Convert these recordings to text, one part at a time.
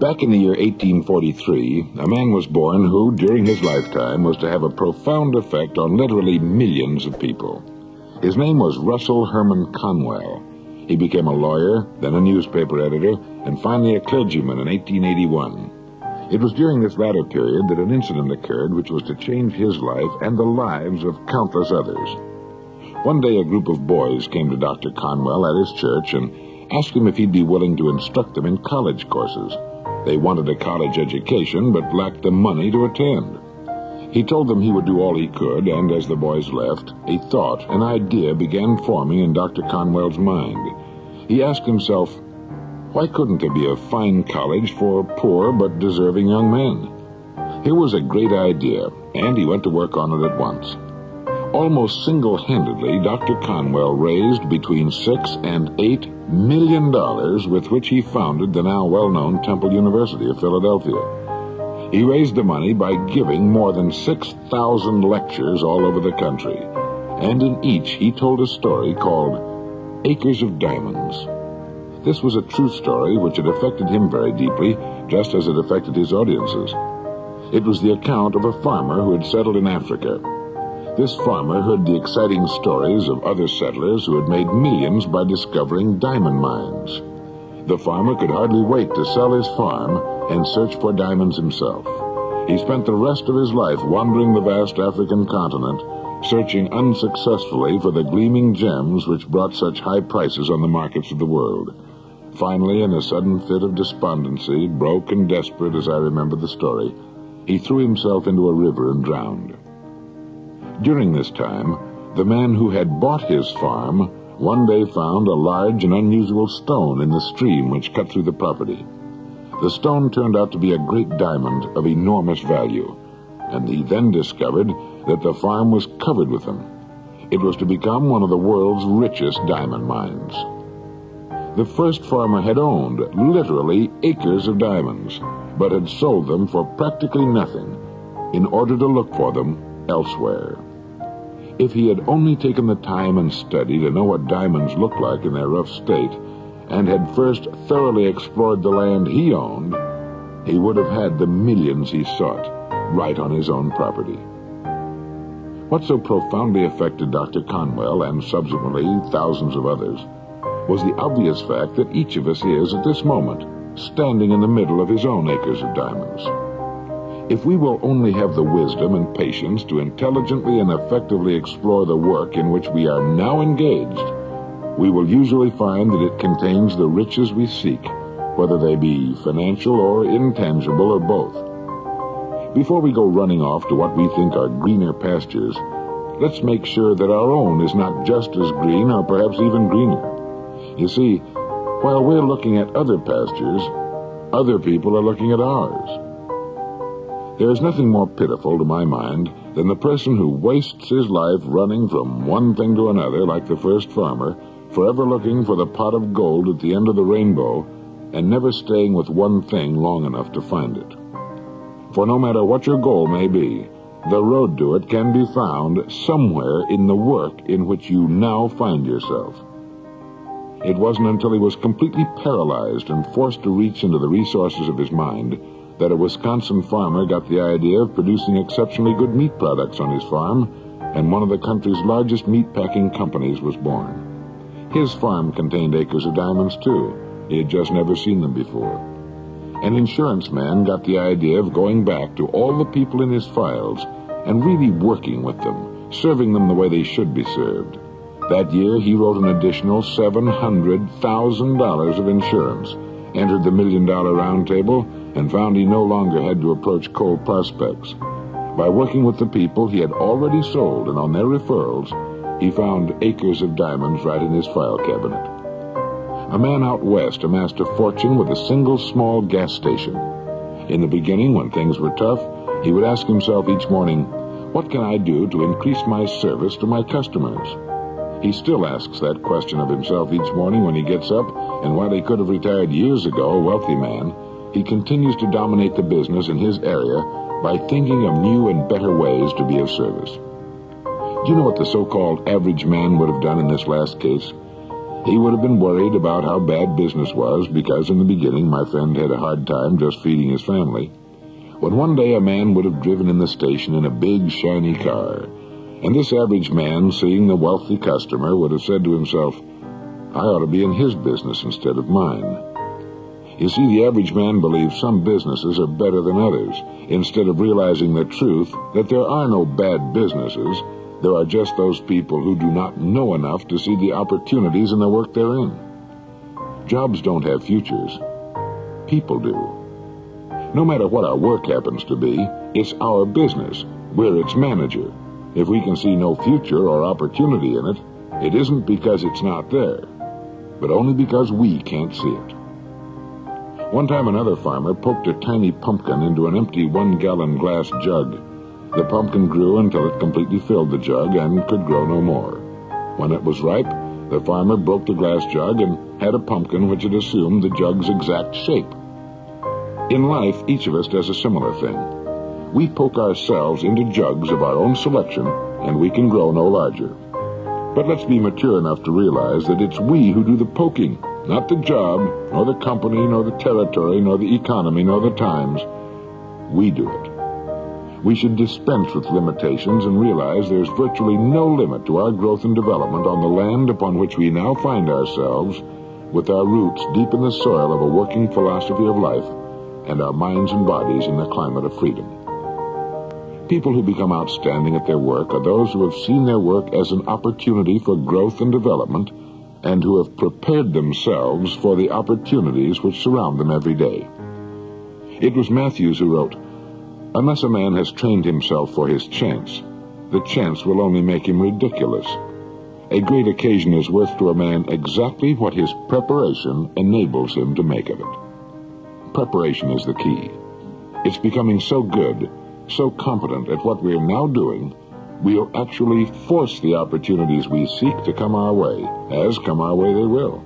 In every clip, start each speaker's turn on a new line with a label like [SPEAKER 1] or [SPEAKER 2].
[SPEAKER 1] Back in the year 1843, a man was born who, during his lifetime, was to have a profound effect on literally millions of people. His name was Russell Herman Conwell. He became a lawyer, then a newspaper editor, and finally a clergyman in 1881. It was during this latter period that an incident occurred which was to change his life and the lives of countless others. One day a group of boys came to Dr. Conwell at his church and asked him if he'd be willing to instruct them in college courses. They wanted a college education, but lacked the money to attend. He told them he would do all he could, and as the boys left, a thought, an idea began forming in Dr. Conwell's mind. He asked himself, why couldn't there be a fine college for poor but deserving young men? Here was a great idea, and he went to work on it at once. Almost single-handedly, Dr. Conwell raised between $6 and $8 million with which he founded the now well-known Temple University of Philadelphia. He raised the money by giving more than 6,000 lectures all over the country, and in each he told a story called Acres of Diamonds. This was a true story which had affected him very deeply, just as it affected his audiences. It was the account of a farmer who had settled in Africa. This farmer heard the exciting stories of other settlers who had made millions by discovering diamond mines. The farmer could hardly wait to sell his farm and search for diamonds himself. He spent the rest of his life wandering the vast African continent, searching unsuccessfully for the gleaming gems which brought such high prices on the markets of the world. Finally, in a sudden fit of despondency, broke and desperate as I remember the story, he threw himself into a river and drowned. During this time, the man who had bought his farm one day found a large and unusual stone in the stream which cut through the property. The stone turned out to be a great diamond of enormous value, and he then discovered that the farm was covered with them. It was to become one of the world's richest diamond mines. The first farmer had owned literally acres of diamonds, but had sold them for practically nothing in order to look for them elsewhere. If he had only taken the time and study to know what diamonds looked like in their rough state, and had first thoroughly explored the land he owned, he would have had the millions he sought right on his own property. What so profoundly affected Dr. Conwell, and subsequently thousands of others, was the obvious fact that each of us is, at this moment, standing in the middle of his own acres of diamonds. If we will only have the wisdom and patience to intelligently and effectively explore the work in which we are now engaged, we will usually find that it contains the riches we seek, whether they be financial or intangible or both. Before we go running off to what we think are greener pastures, let's make sure that our own is not just as green or perhaps even greener. You see, while we're looking at other pastures, other people are looking at ours. There is nothing more pitiful to my mind than the person who wastes his life running from one thing to another like the first farmer, forever looking for the pot of gold at the end of the rainbow, and never staying with one thing long enough to find it. For no matter what your goal may be, the road to it can be found somewhere in the work in which you now find yourself. It wasn't until he was completely paralyzed and forced to reach into the resources of his mind that a Wisconsin farmer got the idea of producing exceptionally good meat products on his farm, and one of the country's largest meat-packing companies was born. His farm contained acres of diamonds, too. He had just never seen them before. An insurance man got the idea of going back to all the people in his files and really working with them, serving them the way they should be served. That year, he wrote an additional $700,000 of insurance, entered the $1 Million Round Table, and found he no longer had to approach cold prospects. By working with the people he had already sold and on their referrals, he found acres of diamonds right in his file cabinet. A man out west amassed a fortune with a single small gas station. In the beginning, when things were tough, he would ask himself each morning, what can I do to increase my service to my customers? He still asks that question of himself each morning when he gets up, and while he could have retired years ago, a wealthy man, he continues to dominate the business in his area by thinking of new and better ways to be of service. Do you know what the so-called average man would have done in this last case? He would have been worried about how bad business was because in the beginning my friend had a hard time just feeding his family. When one day a man would have driven in the station in a big, shiny car, and this average man, seeing the wealthy customer, would have said to himself, I ought to be in his business instead of mine. You see, the average man believes some businesses are better than others, instead of realizing the truth that there are no bad businesses. There are just those people who do not know enough to see the opportunities in the work they're in. Jobs don't have futures. People do. No matter what our work happens to be, it's our business. We're its manager. If we can see no future or opportunity in it, it isn't because it's not there, but only because we can't see it. One time another farmer poked a tiny pumpkin into an empty 1-gallon glass jug. The pumpkin grew until it completely filled the jug and could grow no more. When it was ripe, the farmer broke the glass jug and had a pumpkin which had assumed the jug's exact shape. In life, each of us does a similar thing. We poke ourselves into jugs of our own selection, and we can grow no larger. But let's be mature enough to realize that it's we who do the poking, not the job, nor the company, nor the territory, nor the economy, nor the times. We do it. We should dispense with limitations and realize there's virtually no limit to our growth and development on the land upon which we now find ourselves, with our roots deep in the soil of a working philosophy of life, and our minds and bodies in the climate of freedom. People who become outstanding at their work are those who have seen their work as an opportunity for growth and development, and who have prepared themselves for the opportunities which surround them every day. It was Matthews who wrote, Unless a man has trained himself for his chance, the chance will only make him ridiculous. A great occasion is worth to a man exactly what his preparation enables him to make of it. Preparation is the key. It's becoming so good, so competent at what we're now doing, we'll actually force the opportunities we seek to come our way, as come our way they will.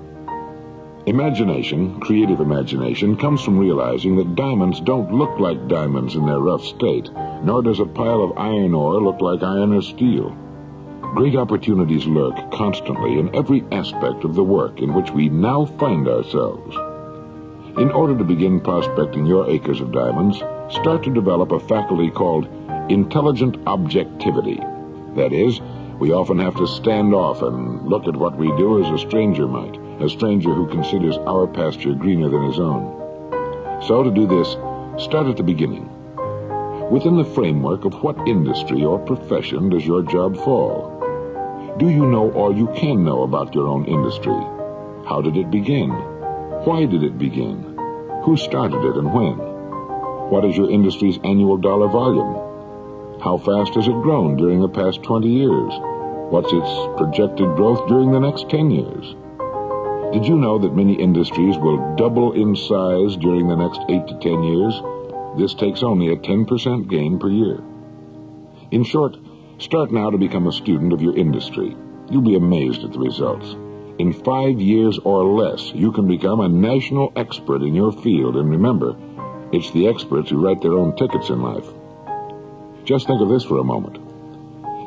[SPEAKER 1] Imagination, creative imagination, comes from realizing that diamonds don't look like diamonds in their rough state, nor does a pile of iron ore look like iron or steel. Great opportunities lurk constantly in every aspect of the work in which we now find ourselves. In order to begin prospecting your acres of diamonds, start to develop a faculty called intelligent objectivity. That is, we often have to stand off and look at what we do as a stranger might, a stranger who considers our pasture greener than his own. So to do this, start at the beginning. Within the framework of what industry or profession does your job fall? Do you know all you can know about your own industry? How did it begin? Why did it begin? Who started it and when? What is your industry's annual dollar volume? How fast has it grown during the past 20 years? What's its projected growth during the next 10 years? Did you know that many industries will double in size during the next 8 to 10 years? This takes only a 10% gain per year. In short, start now to become a student of your industry. You'll be amazed at the results. In 5 years or less, you can become a national expert in your field, and remember, it's the experts who write their own tickets in life. Just think of this for a moment.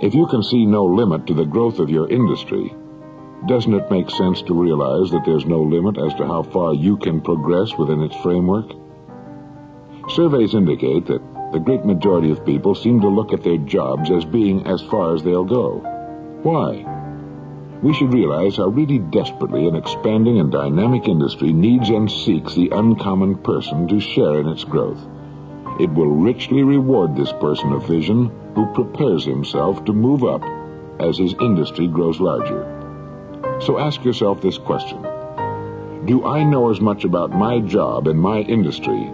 [SPEAKER 1] If you can see no limit to the growth of your industry, doesn't it make sense to realize that there's no limit as to how far you can progress within its framework? Surveys indicate that the great majority of people seem to look at their jobs as being as far as they'll go. Why? We should realize how really desperately an expanding and dynamic industry needs and seeks the uncommon person to share in its growth. It will richly reward this person of vision who prepares himself to move up as his industry grows larger. So ask yourself this question. Do I know as much about my job and my industry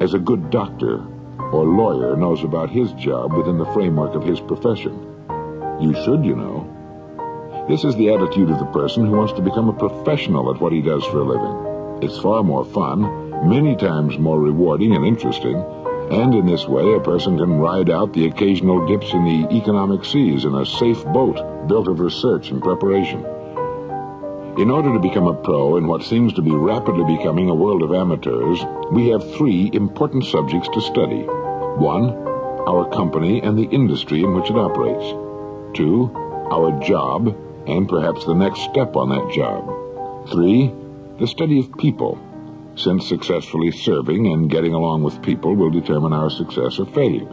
[SPEAKER 1] as a good doctor or lawyer knows about his job within the framework of his profession? You should, you know. This is the attitude of the person who wants to become a professional at what he does for a living. It's far more fun, many times more rewarding and interesting, and in this way a person can ride out the occasional dips in the economic seas in a safe boat built of research and preparation. In order to become a pro in what seems to be rapidly becoming a world of amateurs, we have 3 important subjects to study. 1, our company and the industry in which it operates. 2, our job and perhaps the next step on that job. 3. The study of people, since successfully serving and getting along with people will determine our success or failure.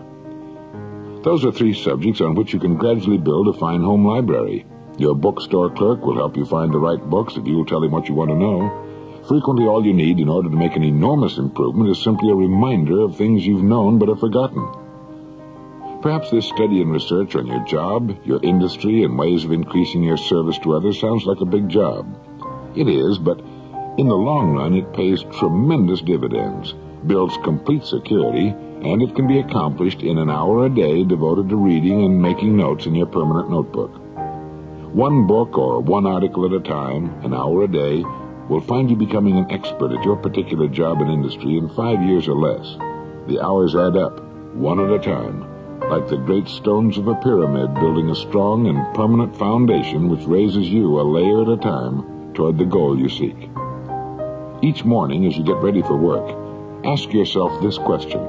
[SPEAKER 1] Those are 3 subjects on which you can gradually build a fine home library. Your bookstore clerk will help you find the right books if you will tell him what you want to know. Frequently, all you need in order to make an enormous improvement is simply a reminder of things you've known but have forgotten. Perhaps this study and research on your job, your industry, and ways of increasing your service to others sounds like a big job. It is, but in the long run, it pays tremendous dividends, builds complete security, and it can be accomplished in an hour a day devoted to reading and making notes in your permanent notebook. 1 book or 1 article at a time, an hour a day, will find you becoming an expert at your particular job and industry in 5 years or less. The hours add up, 1 at a time, like the great stones of a pyramid, building a strong and permanent foundation which raises you a layer at a time toward the goal you seek. Each morning as you get ready for work, ask yourself this question: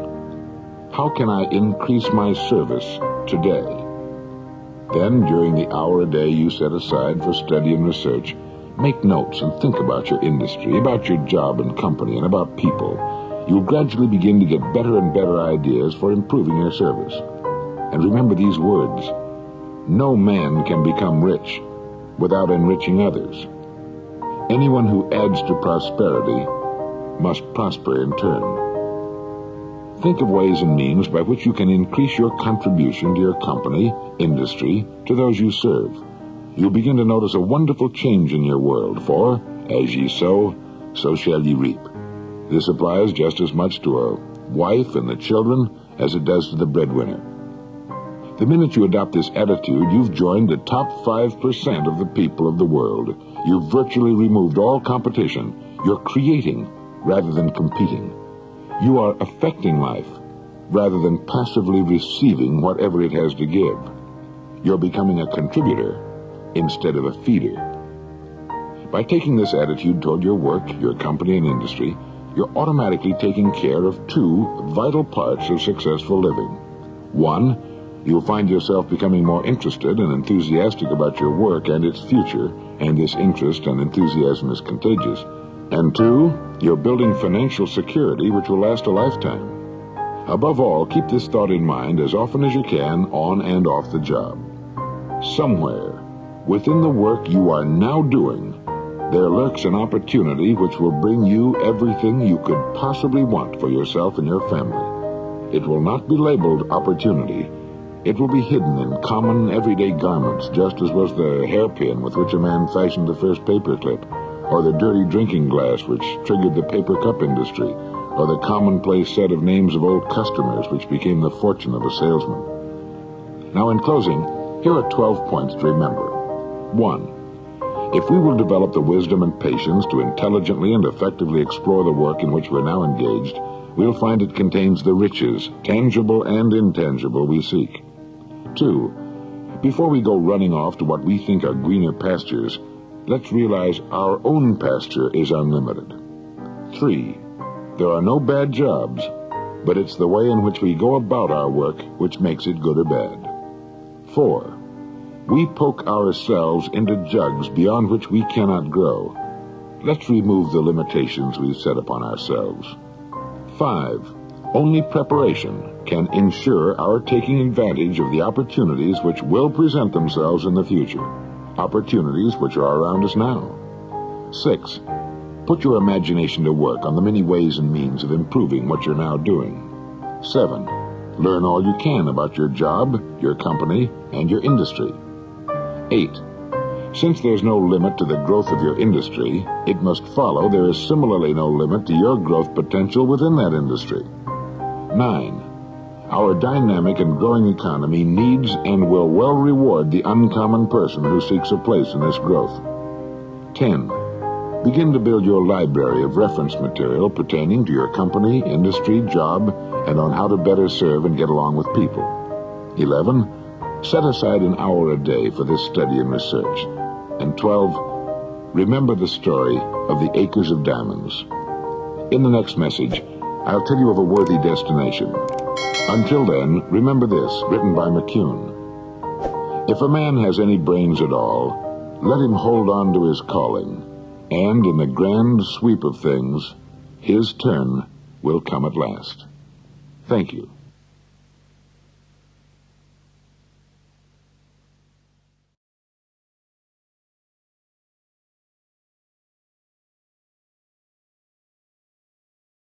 [SPEAKER 1] how can I increase my service today? Then, during the hour a day you set aside for study and research, make notes and think about your industry, about your job and company, and about people. You'll gradually begin to get better and better ideas for improving your service. And remember these words: no man can become rich without enriching others. Anyone who adds to prosperity must prosper in turn. Think of ways and means by which you can increase your contribution to your company, industry, to those you serve. You'll begin to notice a wonderful change in your world, for as ye sow, so shall ye reap. This applies just as much to a wife and the children as it does to the breadwinner. The minute you adopt this attitude, you've joined the top 5% of the people of the world. You've virtually removed all competition. You're creating rather than competing. You are affecting life rather than passively receiving whatever it has to give. You're becoming a contributor instead of a feeder. By taking this attitude toward your work, your company, and industry, you're automatically taking care of 2 vital parts of successful living. 1, you'll find yourself becoming more interested and enthusiastic about your work and its future, and this interest and enthusiasm is contagious. And 2, you're building financial security which will last a lifetime. Above all, keep this thought in mind as often as you can on and off the job. Somewhere within the work you are now doing, there lurks an opportunity which will bring you everything you could possibly want for yourself and your family. It will not be labeled opportunity. It will be hidden in common, everyday garments, just as was the hairpin with which a man fashioned the first paperclip, or the dirty drinking glass which triggered the paper cup industry, or the commonplace set of names of old customers which became the fortune of a salesman. Now, in closing, here are 12 points to remember. 1. If we will develop the wisdom and patience to intelligently and effectively explore the work in which we're now engaged, we'll find it contains the riches, tangible and intangible, we seek. 2. Before we go running off to what we think are greener pastures, let's realize our own pasture is unlimited. 3. There are no bad jobs, but it's the way in which we go about our work which makes it good or bad. 4. We poke ourselves into jugs beyond which we cannot grow. Let's remove the limitations we've set upon ourselves. 5. Only preparation can ensure our taking advantage of the opportunities which will present themselves in the future, opportunities which are around us now. 6. Put your imagination to work on the many ways and means of improving what you're now doing. 7. Learn all you can about your job, your company, and your industry. 8. Since there's no limit to the growth of your industry, it must follow there is similarly no limit to your growth potential within that industry. 9. Our dynamic and growing economy needs and will well reward the uncommon person who seeks a place in this growth. 10. Begin to build your library of reference material pertaining to your company, industry, job, and on how to better serve and get along with people. 11. Set aside an hour a day for this study and research. And 12. Remember the story of the acres of diamonds. In the next message, I'll tell you of a worthy destination. Until then, remember this, written by McCune. If a man has any brains at all, let him hold on to his calling. And in the grand sweep of things, his turn will come at last. Thank you.